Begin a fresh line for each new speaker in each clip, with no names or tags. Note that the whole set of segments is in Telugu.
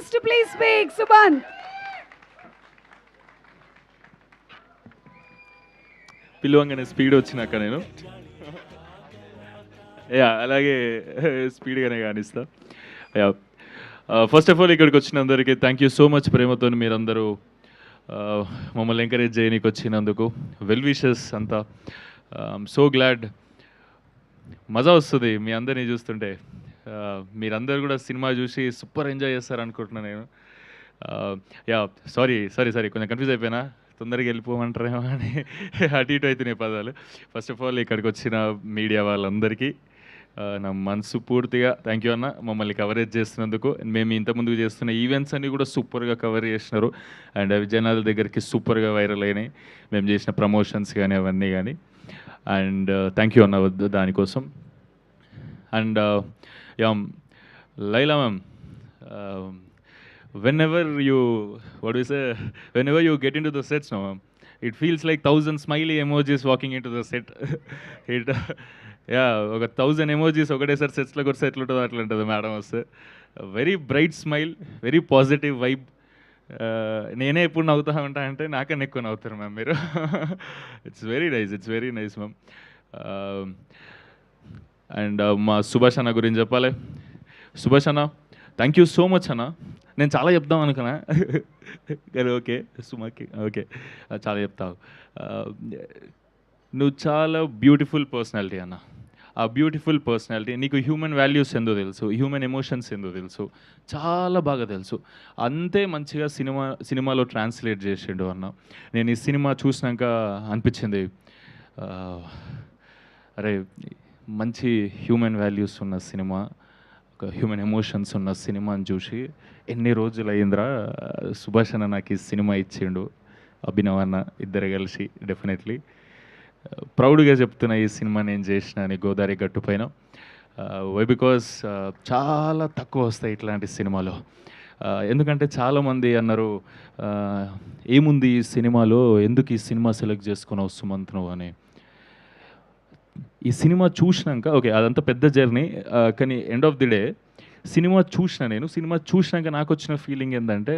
has to please speak. Subhan.
పిలువంగానే స్పీడ్ వచ్చినాక నేను యా అలాగే స్పీడ్గానే కానిస్తా. యా ఫస్ట్ ఆఫ్ ఆల్ ఇక్కడికి వచ్చిన అందరికీ థ్యాంక్ యూ సో మచ్. ప్రేమతో మీరందరూ మమ్మల్ని ఎంకరేజ్ చేయడానికి వచ్చినందుకు వెల్ విషెస్ అంతా. So glad. మజా వస్తుంది మీ అందరినీ చూస్తుంటే. మీరందరూ కూడా సినిమా చూసి సూపర్ ఎంజాయ్ చేస్తారు అనుకుంటున్నాను నేను. యా సారీ కొంచెం కన్ఫ్యూజ్ అయిపోయినా, తొందరగా వెళ్ళిపోమంటారేమో అని అటు ఇటు అవుతున్నాయి పదాలు. ఫస్ట్ ఆఫ్ ఆల్ ఇక్కడికి వచ్చిన మీడియా వాళ్ళందరికీ నా మనసు పూర్తిగా థ్యాంక్ యూ అన్న, మమ్మల్ని కవరేజ్ చేస్తున్నందుకు. మేము ఇంతకుముందు చేస్తున్న ఈవెంట్స్ అన్నీ కూడా సూపర్గా కవర్ చేసినారు అండ్ అవి జనాల దగ్గరికి సూపర్గా వైరల్ అయినాయి, మేము చేసిన ప్రమోషన్స్ కానీ అవన్నీ కానీ. అండ్ థ్యాంక్ యూ అన్న దానికోసం. And yeah Laila ma'am, whenever you get into the sets now, it feels like 1,000 smiley emojis walking into the set. it ఒక 1,000 emojis ఒకటేసారి సెట్స్లో కూడా సెట్లు ఉంటుంది, అట్లా ఉంటుంది మేడం వస్తే. Very bright smile, very positive vibe. నేనే ఎప్పుడు నవ్వుతా ఉంటా అంటే నాకన్నా ఎక్కువ నవ్వుతారు మ్యామ్ మీరు. It's very nice ma'am. And మా సుభాష్ అన్న గురించి చెప్పాలి. సుభాష్ అన్న థ్యాంక్ యూ సో మచ్ అన్న. నేను చాలా చెప్దాం అనుకున్నా కానీ ఓకే సుమాకి ఓకే చాలా చెప్తావు. నువ్వు చాలా బ్యూటిఫుల్ పర్సనాలిటీ అన్న. ఆ బ్యూటిఫుల్ పర్సనాలిటీ నీకు హ్యూమన్ వాల్యూస్ ఎందో తెలుసు, హ్యూమన్ ఎమోషన్స్ ఎందో తెలుసు, చాలా బాగా తెలుసు. అంతే మంచిగా సినిమాలో ట్రాన్స్లేట్ చేసిండు అన్న. నేను ఈ సినిమా చూసినాక అనిపించింది, అరే మంచి హ్యూమన్ వాల్యూస్ ఉన్న సినిమా, ఒక హ్యూమన్ ఎమోషన్స్ ఉన్న సినిమాని చూసి ఎన్ని రోజులు అయిందిరా, సుభాష్ అన్న నాకు ఈ సినిమా ఇచ్చిండు, అభినవ్ అన్న ఇద్దరు కలిసి. డెఫినెట్లీ ప్రౌడ్గా చెప్తున్నా ఈ సినిమా నేను చేసిన అని గోదావరి గట్టు పైన. వై బికాస్ చాలా తక్కువ వస్తాయి ఇట్లాంటి సినిమాలో. ఎందుకంటే చాలామంది అన్నారు ఏముంది ఈ సినిమాలో, ఎందుకు ఈ సినిమా సెలెక్ట్ చేసుకున్నావు సుమంత్ నువ్వు అని. ఈ సినిమా చూసినాక ఓకే అదంతా పెద్ద జర్నీ, కానీ end of the day cinema చూసినాక నాకు వచ్చిన ఫీలింగ్ ఏంటంటే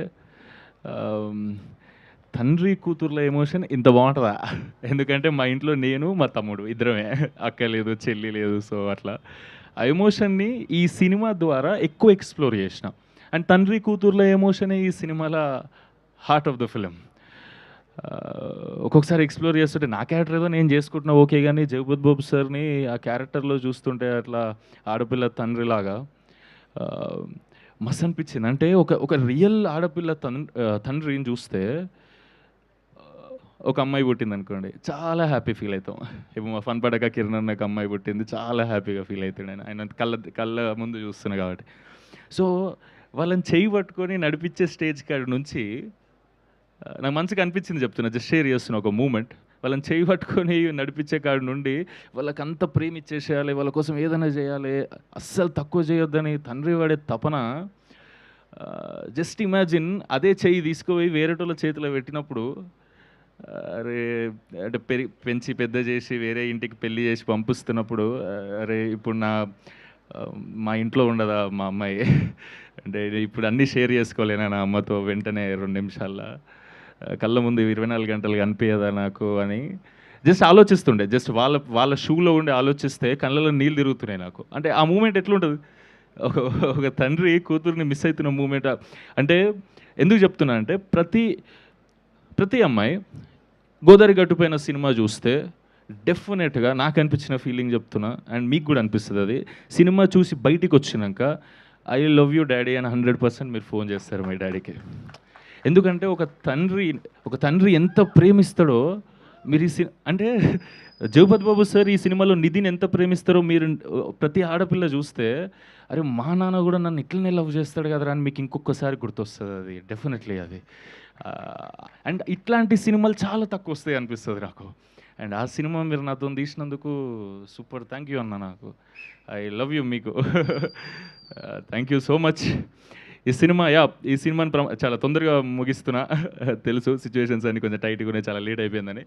తండ్రి కూతుర్ల ఎమోషన్ ఇంత బాగుంటుందా. ఎందుకంటే మా ఇంట్లో నేను మా తమ్ముడు ఇద్దరమే, అక్క లేదు చెల్లి లేదు. సో అట్లా ఆ ఎమోషన్ని ఈ సినిమా ద్వారా ఎక్కువ ఎక్స్ప్లోర్ చేసిన. అండ్ తండ్రి కూతుర్ల ఎమోషనే ఈ సినిమాల హార్ట్ ఆఫ్ ద ఫిలిం. ఒక్కొక్కసారి ఎక్స్ప్లోర్ చేస్తుంటే నా క్యారెక్టర్ ఏదో నేను చేసుకుంటున్నా ఓకే, కానీ జగపత్ బాబు సార్ని ఆ క్యారెక్టర్లో చూస్తుంటే అట్లా ఆడపిల్ల తండ్రిలాగా మస్తు అనిపించింది. అంటే ఒక రియల్ ఆడపిల్ల తండ్రిని చూస్తే, ఒక అమ్మాయి పుట్టింది అనుకోండి చాలా హ్యాపీ ఫీల్ అవుతాం. ఇప్పుడు మా ఫన్ పడక కిరణ్ అన్నకు అమ్మాయి పుట్టింది, చాలా హ్యాపీగా ఫీల్ అవుతాడు ఆయన కళ్ళ ముందు చూస్తున్నా కాబట్టి. సో వాళ్ళని చేయి పట్టుకొని నడిపించే స్టేజ్ కాడి నుంచి నాకు మంచిగా అనిపించింది, చెప్తున్నా జస్ట్ షేర్ చేస్తున్నా ఒక మూమెంట్. వాళ్ళని చేయి పట్టుకొని నడిపించే కాడి నుండి వాళ్ళకి అంత ప్రేమ ఇచ్చేసేయాలి, వాళ్ళ కోసం ఏదైనా చేయాలి, అస్సలు తక్కువ చేయొద్దని తండ్రి వాడే తపన. జస్ట్ ఇమాజిన్ అదే చెయ్యి తీసుకుపోయి వేరేటోళ్ళ చేతిలో పెట్టినప్పుడు, అరే అంటే పెంచి పెద్ద చేసి వేరే ఇంటికి పెళ్లి చేసి పంపిస్తున్నప్పుడు, అరే ఇప్పుడు మా ఇంట్లో ఉండదా మా అమ్మాయి, అంటే ఇప్పుడు అన్నీ షేర్ చేసుకోలేనా నా అమ్మతో వెంటనే 2 నిమిషాల్లో, కళ్ళ ముందు 24 గంటలు కనిపించదా నాకు అని జస్ట్ ఆలోచిస్తుండే. జస్ట్ వాళ్ళ షూలో ఉండి ఆలోచిస్తే కళ్ళలో నీళ్ళు తిరుగుతున్నాయి నాకు. అంటే ఆ మూమెంట్ ఎట్లుంటుంది, ఒక తండ్రి కూతుర్ని మిస్ అవుతున్న మూమెంట్. అంటే ఎందుకు చెప్తున్నా అంటే ప్రతి అమ్మాయి గోదావరి గట్టుపైన సినిమా చూస్తే డెఫినెట్గా నాకు అనిపించిన ఫీలింగ్ చెప్తున్నా, అండ్ మీకు కూడా అనిపిస్తుంది. అది సినిమా చూసి బయటికి వచ్చినాక ఐ లవ్ యూ డాడీ అని 100% మీరు ఫోన్ చేస్తారు మీ డాడీకి. ఎందుకంటే ఒక తండ్రి ఎంత ప్రేమిస్తాడో మీరు అంటే జగపత్ బాబు సార్ ఈ సినిమాలో నిధిని ఎంత ప్రేమిస్తారో మీరు ప్రతి ఆడపిల్ల చూస్తే, అరే మా నాన్న కూడా నన్ను ఇట్లనే లవ్ చేస్తాడు కదరా అని మీకు ఇంకొకసారి గుర్తొస్తుంది. అది డెఫినెట్లీ అది. అండ్ ఇట్లాంటి సినిమాలు చాలా తక్కువ వస్తాయి అనిపిస్తుంది నాకు. అండ్ ఆ సినిమా మీరు నాతో తీసినందుకు సూపర్ థ్యాంక్ యూ అన్న. నాకు ఐ లవ్ యూ మీకు. Thank you so much. ఈ సినిమాని చాలా తొందరగా ముగిస్తున్నా, తెలుసు సిచ్యువేషన్స్ అన్ని కొంచెం టైట్గా ఉన్నాయి, చాలా లేట్ అయిపోయిందని.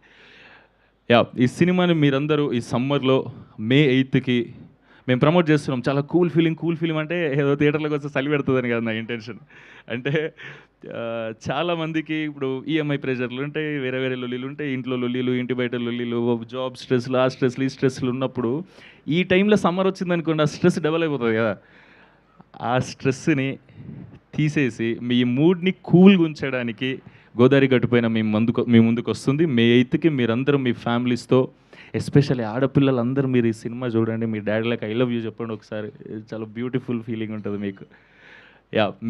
ఈ సినిమాని మీరందరూ ఈ సమ్మర్లో May 8కి మేము ప్రమోట్ చేస్తున్నాం, చాలా కూల్ ఫీలింగ్ అంటే ఏదో థియేటర్లోకి వస్తే చలి పెడుతుందని కాదు నా ఇంటెన్షన్. అంటే చాలామందికి ఇప్పుడు ఈఎంఐ ప్రెషర్లు ఉంటాయి, వేరే వేరే లొల్లీలు ఉంటాయి, ఇంట్లో లొల్లీలు, ఇంటి బయట లొల్లీలు, జాబ్ స్ట్రెస్లు, ఆ స్ట్రెస్లు, ఈ స్ట్రెస్లు ఉన్నప్పుడు ఈ టైంలో సమ్మర్ వచ్చిందనుకోండి, ఆ స్ట్రెస్ డబల్ అయిపోతుంది కదా. ఆ స్ట్రెస్ని తీసేసి మీ మూడ్ని కూల్గా ఉంచడానికి గోదావరి గట్టుపైన మీ ముందుకు వస్తుంది. మే 8కి మీరందరూ మీ ఫ్యామిలీస్తో, ఎస్పెషల్లీ ఆడపిల్లలందరూ మీరు ఈ సినిమా చూడండి, మీ డాడీలకు ఐ లవ్ యూ చెప్పండి ఒకసారి. చాలా బ్యూటిఫుల్ ఫీలింగ్ ఉంటుంది మీకు.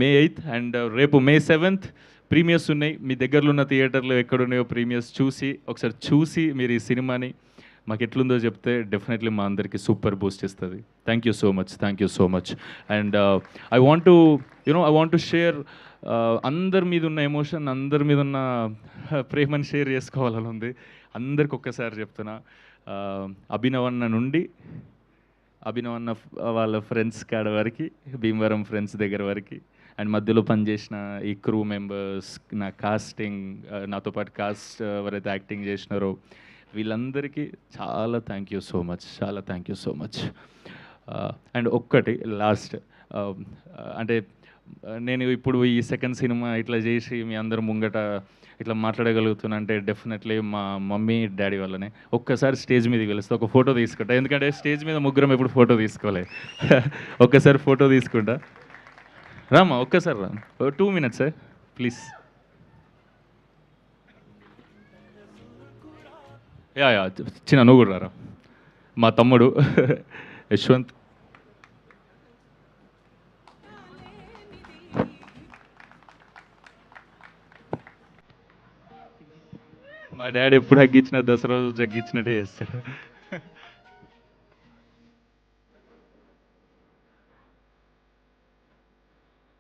మే 8 అండ్ రేపు మే 7th ప్రీమియర్స్ ఉన్నాయి. మీ దగ్గరలో ఉన్న థియేటర్లో ఎక్కడున్నాయో ప్రీమియర్స్ ఒకసారి చూసి మీరు ఈ సినిమాని మాకు ఎట్లుందో చెప్తే డెఫినెట్లీ మా అందరికీ సూపర్ బూస్ట్ ఇస్తుంది. Thank you so much. And I want to share అందరి మీద ఉన్న ఎమోషన్, అందరి మీద ఉన్న ప్రేమను షేర్ చేసుకోవాలని ఉంది. అందరికి ఒక్కసారి చెప్తున్నా, అభినవన్న నుండి అభినవన్న వాళ్ళ ఫ్రెండ్స్ కాడ వరకు, భీమవరం ఫ్రెండ్స్ దగ్గర వరకు, అండ్ మధ్యలో పనిచేసిన ఈ క్రూ మెంబర్స్, నా కాస్టింగ్, నాతో పాటు కాస్ట్ ఎవరైతే యాక్టింగ్ చేసినారో వీళ్ళందరికీ చాలా thank you so much. And ఒక్కటి లాస్ట్, అంటే నేను ఇప్పుడు ఈ సెకండ్ సినిమా ఇట్లా చేసి మీ అందరు ముంగట ఇట్లా మాట్లాడగలుగుతున్నా అంటే డెఫినెట్లీ మా మమ్మీ డాడీ వల్లనే. ఒక్కసారి స్టేజ్ మీదకి వెళ్తే ఒక ఫోటో తీసుకుంటా, ఎందుకంటే స్టేజ్ మీద ముగ్గురం ఎప్పుడు ఫోటో తీసుకోలే. ఒక్కసారి ఫోటో తీసుకుంటా, రామ్మా ఒక్కసారి రా, 2 minutes ప్లీజ్. యా చిన్న నువ్వు కూడా రారా, మా తమ్ముడు యశ్వంత్. మా డాడీ ఎప్పుడు హగ్గించిన దసరా రోజు జగ్గించినట్టే చేస్తాడు.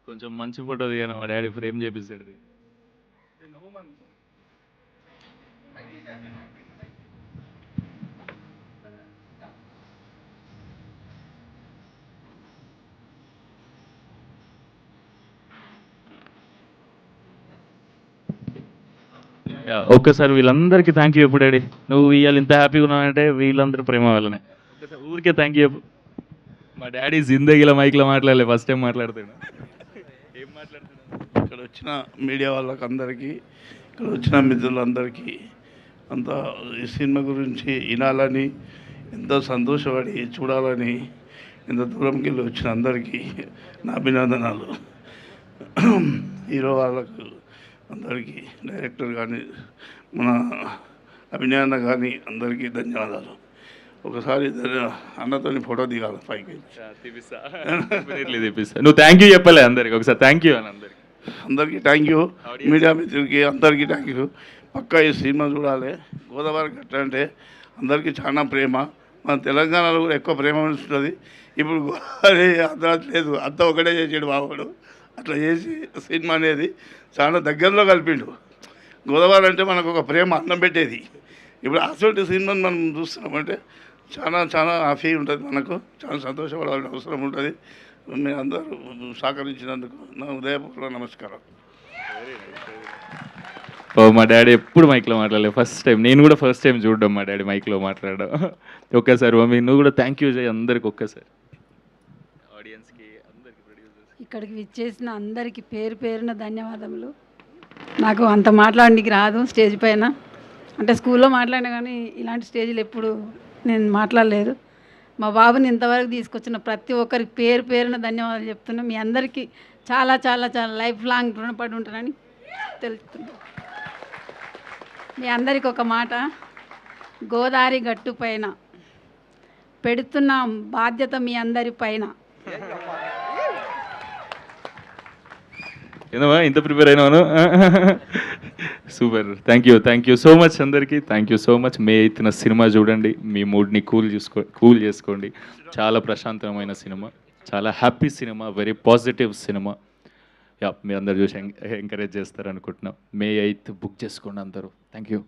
కొంచెం మంచి ఫోటో దిగాను, మా డాడీ ఫ్రేమ్ చేపిస్తాడు. ఒక్కసారి వీళ్ళందరికీ థ్యాంక్ యూ చెప్పు డాడీ. నువ్వు ఇవాళ ఇంత హ్యాపీగా ఉన్నావంటే వీళ్ళందరూ ప్రేమ వల్లనే. ఒక్కసారి ఊరికే థ్యాంక్ యూ చెప్పు. మా డాడీ జిందగీలో మైక్లో మాట్లాడలే, ఫస్ట్ టైం మాట్లాడుతాడు. ఏం మాట్లాడుతున్నాడు?
ఇక్కడ వచ్చిన మీడియా వాళ్ళకి అందరికీ, ఇక్కడ వచ్చిన మిత్రులందరికీ అంత ఈ సినిమా గురించి వినాలని, ఎంతో సంతోషపడి చూడాలని ఇంత దూరంకి వెళ్ళి వచ్చిన అందరికీ నా అభినందనాలు. హీరో వాళ్ళకు అందరికీ, డైరెక్టర్ కానీ, మన అభినయన్న కానీ అందరికీ ధన్యవాదాలు. ఒకసారి అన్నతోని ఫోటో దిగాలి పైకి.
నువ్వు థ్యాంక్ యూ చెప్పలే అందరికి, ఒకసారి థ్యాంక్ యూ అని
అందరికీ థ్యాంక్ యూ. మీడియా మిత్రులకి అందరికీ థ్యాంక్ యూ. పక్కా ఈ సినిమా చూడాలి. గోదావరి గట్ట అంటే అందరికీ చాలా ప్రేమ. మన తెలంగాణలో కూడా ఎక్కువ ప్రేమ ఉంటుంది. ఇప్పుడు గోదావరి అర్ధరాత్రి లేదు, అంతా ఒకటే చేసాడు బాబుడు. అట్లా చేసి సినిమా అనేది చాలా దగ్గరలో కలిపిండు. గోదావరి అంటే మనకు ఒక ప్రేమ అన్నం పెట్టేది. ఇప్పుడు అటువంటి సినిమాని మనం చూస్తున్నామంటే చాలా చాలా హ్యాపీ ఉంటుంది, మనకు చాలా సంతోషపడాల్సిన అవసరం ఉంటుంది. మీరు అందరూ సహకరించినందుకు నా ఉదయపూర్వక నమస్కారం.
మా డాడీ ఎప్పుడు మైక్లో మాట్లాడలేదు, ఫస్ట్ టైం. నేను కూడా ఫస్ట్ టైం చూడడం మా డాడీ మైక్లో మాట్లాడడం. ఒక్కసారి మమ్మీ నువ్వు కూడా థ్యాంక్ యూ చేయి అందరికి ఒక్కసారి. ఆడియన్స్కి, అందరికి, ప్రొడ్యూసర్స్,
ఇక్కడికి విచ్చేసిన అందరికీ పేరు పేరున ధన్యవాదములు. నాకు అంత మాట్లాడడానికి రాదు స్టేజ్ పైన, అంటే స్కూల్లో మాట్లాడినా కానీ ఇలాంటి స్టేజ్లు ఎప్పుడు నేను మాట్లాడలేదు. మా బాబుని ఇంతవరకు తీసుకొచ్చిన ప్రతి ఒక్కరికి పేరు పేరున ధన్యవాదాలు చెప్తున్నా. మీ అందరికీ చాలా చాలా చాలా లైఫ్ లాంగ్ రుణపడి ఉంటానని తెలుస్తున్నా. మీ అందరికీ ఒక మాట, గోదావరి గట్టు పైన పెడుతున్న బాధ్యత మీ అందరి పైన.
ఏదమ్మా ఇంత ప్రిపేర్ అయినాను. Super, thank you so much అందరికీ, thank you so much. May 8న సినిమా చూడండి, మీ మూడ్ని కూల్ చేసుకోండి. చాలా ప్రశాంతమైన సినిమా, చాలా happy cinema, very positive cinema. మీ అందరు చూసి ఎంకరేజ్ చేస్తారు అనుకుంటున్నాం. మే 8 బుక్ చేసుకోండి అందరూ. Thank you.